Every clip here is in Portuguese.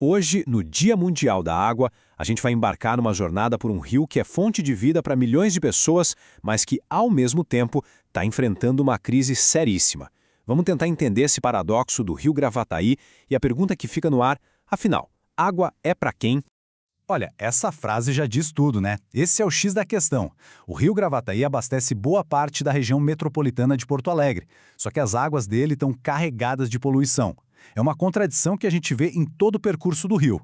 Hoje, no Dia Mundial da Água, a gente vai embarcar numa jornada por um rio que é fonte de vida para milhões de pessoas, mas que, ao mesmo tempo, está enfrentando uma crise seríssima. Vamos tentar entender esse paradoxo do rio Gravataí e a pergunta que fica no ar, afinal, água é para quem? Olha, essa frase já diz tudo, né? Esse é o X da questão. O rio Gravataí abastece boa parte da região metropolitana de Porto Alegre, só que as águas dele estão carregadas de poluição. É uma contradição que a gente vê em todo o percurso do rio.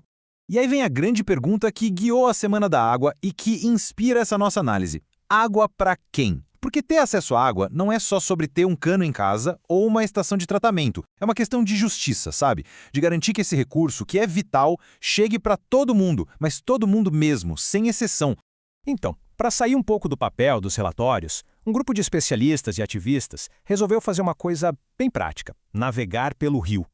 E aí vem a grande pergunta que guiou a Semana da Água e que inspira essa nossa análise. Água para quem? Porque ter acesso à água não é só sobre ter um cano em casa ou uma estação de tratamento. É uma questão de justiça, sabe? De garantir que esse recurso, que é vital, chegue para todo mundo, mas todo mundo mesmo, sem exceção. Então, para sair um pouco do papel dos relatórios, um grupo de especialistas e ativistas resolveu fazer uma coisa bem prática: navegar pelo rio.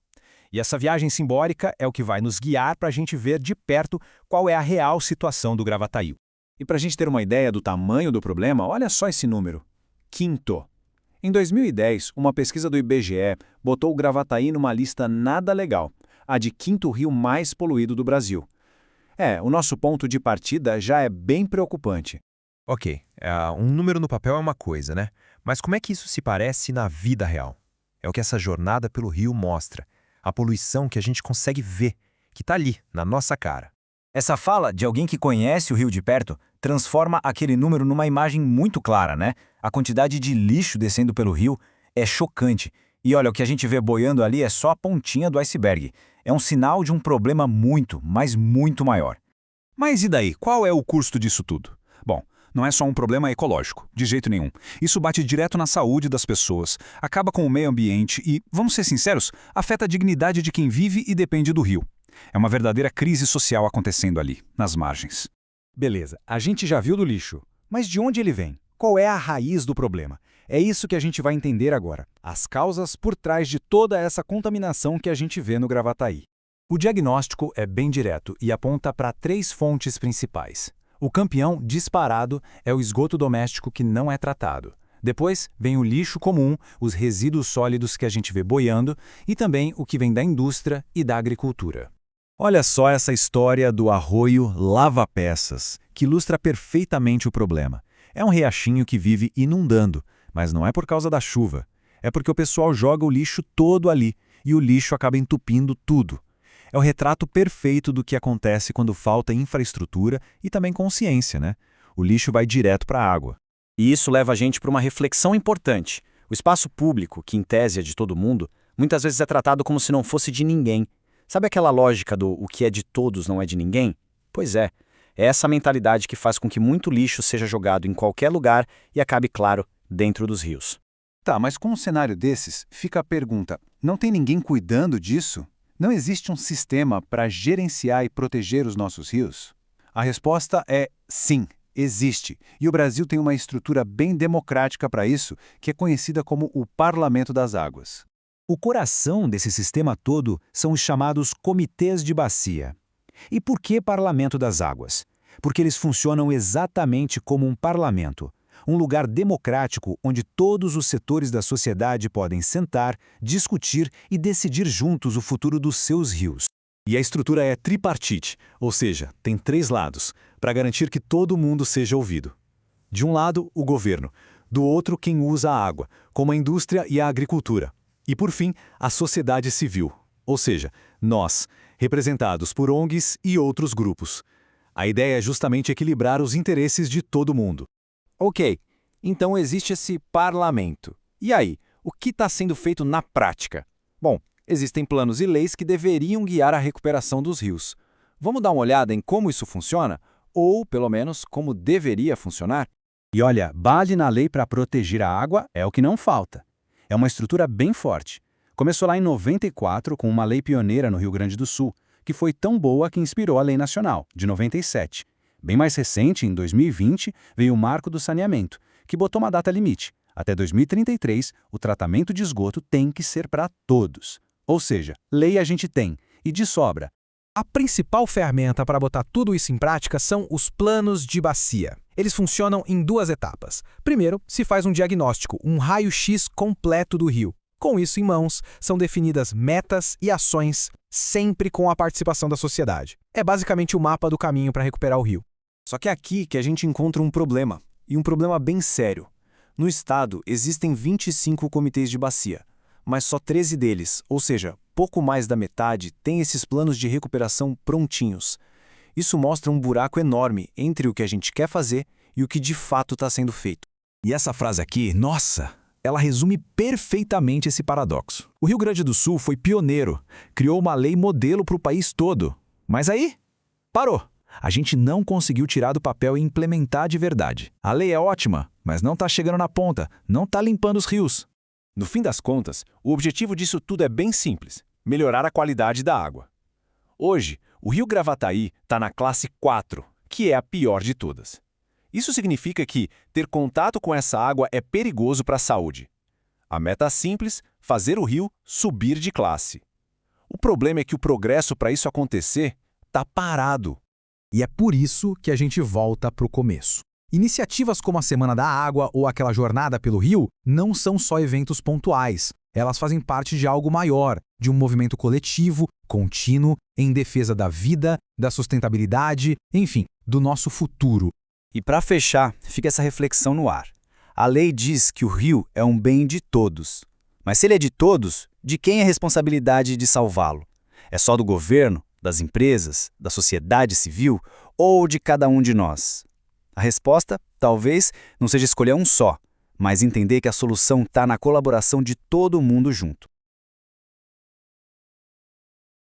E essa viagem simbólica é o que vai nos guiar para a gente ver de perto qual é a real situação do Gravataí. E para a gente ter uma ideia do tamanho do problema, olha só esse número: quinto. Em 2010, uma pesquisa do IBGE botou o Gravataí numa lista nada legal, a de quinto rio mais poluído do Brasil. O nosso ponto de partida já é bem preocupante. Ok, um número no papel é uma coisa, né? Mas como é que isso se parece na vida real? É o que essa jornada pelo rio mostra. A poluição que a gente consegue ver, que está ali, na nossa cara. Essa fala de alguém que conhece o rio de perto transforma aquele número numa imagem muito clara, né? A quantidade de lixo descendo pelo rio é chocante. E olha, o que a gente vê boiando ali é só a pontinha do iceberg. É um sinal de um problema muito, mas muito maior. Mas e daí? Qual é o custo disso tudo? Bom, não é só um problema ecológico, de jeito nenhum. Isso bate direto na saúde das pessoas, acaba com o meio ambiente e, vamos ser sinceros, afeta a dignidade de quem vive e depende do rio. É uma verdadeira crise social acontecendo ali, nas margens. Beleza, a gente já viu do lixo. Mas de onde ele vem? Qual é a raiz do problema? É isso que a gente vai entender agora. As causas por trás de toda essa contaminação que a gente vê no Gravataí. O diagnóstico é bem direto e aponta para 3 fontes principais. O campeão disparado é o esgoto doméstico que não é tratado. Depois vem o lixo comum, os resíduos sólidos que a gente vê boiando e também o que vem da indústria e da agricultura. Olha só essa história do arroio Lava Peças, que ilustra perfeitamente o problema. É um riachinho que vive inundando, mas não é por causa da chuva. É porque o pessoal joga o lixo todo ali e o lixo acaba entupindo tudo. É o retrato perfeito do que acontece quando falta infraestrutura e também consciência, né? O lixo vai direto para a água. E isso leva a gente para uma reflexão importante. O espaço público, que em tese é de todo mundo, muitas vezes é tratado como se não fosse de ninguém. Sabe aquela lógica do o que é de todos não é de ninguém? Pois é essa mentalidade que faz com que muito lixo seja jogado em qualquer lugar e acabe, claro, dentro dos rios. Tá, mas com um cenário desses, fica a pergunta: não tem ninguém cuidando disso? Não existe um sistema para gerenciar e proteger os nossos rios? A resposta é sim, existe. E o Brasil tem uma estrutura bem democrática para isso, que é conhecida como o Parlamento das Águas. O coração desse sistema todo são os chamados comitês de bacia. E por que Parlamento das Águas? Porque eles funcionam exatamente como um parlamento. Um lugar democrático onde todos os setores da sociedade podem sentar, discutir e decidir juntos o futuro dos seus rios. E a estrutura é tripartite, ou seja, tem 3 lados, para garantir que todo mundo seja ouvido. De um lado, o governo. Do outro, quem usa a água, como a indústria e a agricultura. E, por fim, a sociedade civil, ou seja, nós, representados por ONGs e outros grupos. A ideia é justamente equilibrar os interesses de todo mundo. Ok, então existe esse parlamento. E aí, o que está sendo feito na prática? Bom, existem planos e leis que deveriam guiar a recuperação dos rios. Vamos dar uma olhada em como isso funciona? Ou, pelo menos, como deveria funcionar? E olha, base na lei para proteger a água é o que não falta. É uma estrutura bem forte. Começou lá em 94 com uma lei pioneira no Rio Grande do Sul, que foi tão boa que inspirou a Lei Nacional, de 97. Bem mais recente, em 2020, veio o Marco do Saneamento, que botou uma data limite. Até 2033, o tratamento de esgoto tem que ser para todos. Ou seja, lei a gente tem, e de sobra. A principal ferramenta para botar tudo isso em prática são os planos de bacia. Eles funcionam em 2 etapas. Primeiro, se faz um diagnóstico, um raio-x completo do rio. Com isso em mãos, são definidas metas e ações, sempre com a participação da sociedade. É basicamente o mapa do caminho para recuperar o rio. Só que é aqui que a gente encontra um problema, e um problema bem sério. No estado, existem 25 comitês de bacia, mas só 13 deles, ou seja, pouco mais da metade, têm esses planos de recuperação prontinhos. Isso mostra um buraco enorme entre o que a gente quer fazer e o que de fato está sendo feito. E essa frase aqui, nossa, ela resume perfeitamente esse paradoxo. O Rio Grande do Sul foi pioneiro, criou uma lei modelo para o país todo. Mas aí, parou. A gente não conseguiu tirar do papel e implementar de verdade. A lei é ótima, mas não está chegando na ponta, não está limpando os rios. No fim das contas, o objetivo disso tudo é bem simples: melhorar a qualidade da água. Hoje, o rio Gravataí está na classe 4, que é a pior de todas. Isso significa que ter contato com essa água é perigoso para a saúde. A meta é simples: fazer o rio subir de classe. O problema é que o progresso para isso acontecer está parado. E é por isso que a gente volta para o começo. Iniciativas como a Semana da Água ou aquela Jornada pelo Rio não são só eventos pontuais. Elas fazem parte de algo maior, de um movimento coletivo, contínuo, em defesa da vida, da sustentabilidade, enfim, do nosso futuro. E para fechar, fica essa reflexão no ar. A lei diz que o rio é um bem de todos. Mas se ele é de todos, de quem é a responsabilidade de salvá-lo? É só do governo, das empresas, da sociedade civil ou de cada um de nós? A resposta, talvez, não seja escolher um só, mas entender que a solução está na colaboração de todo mundo junto.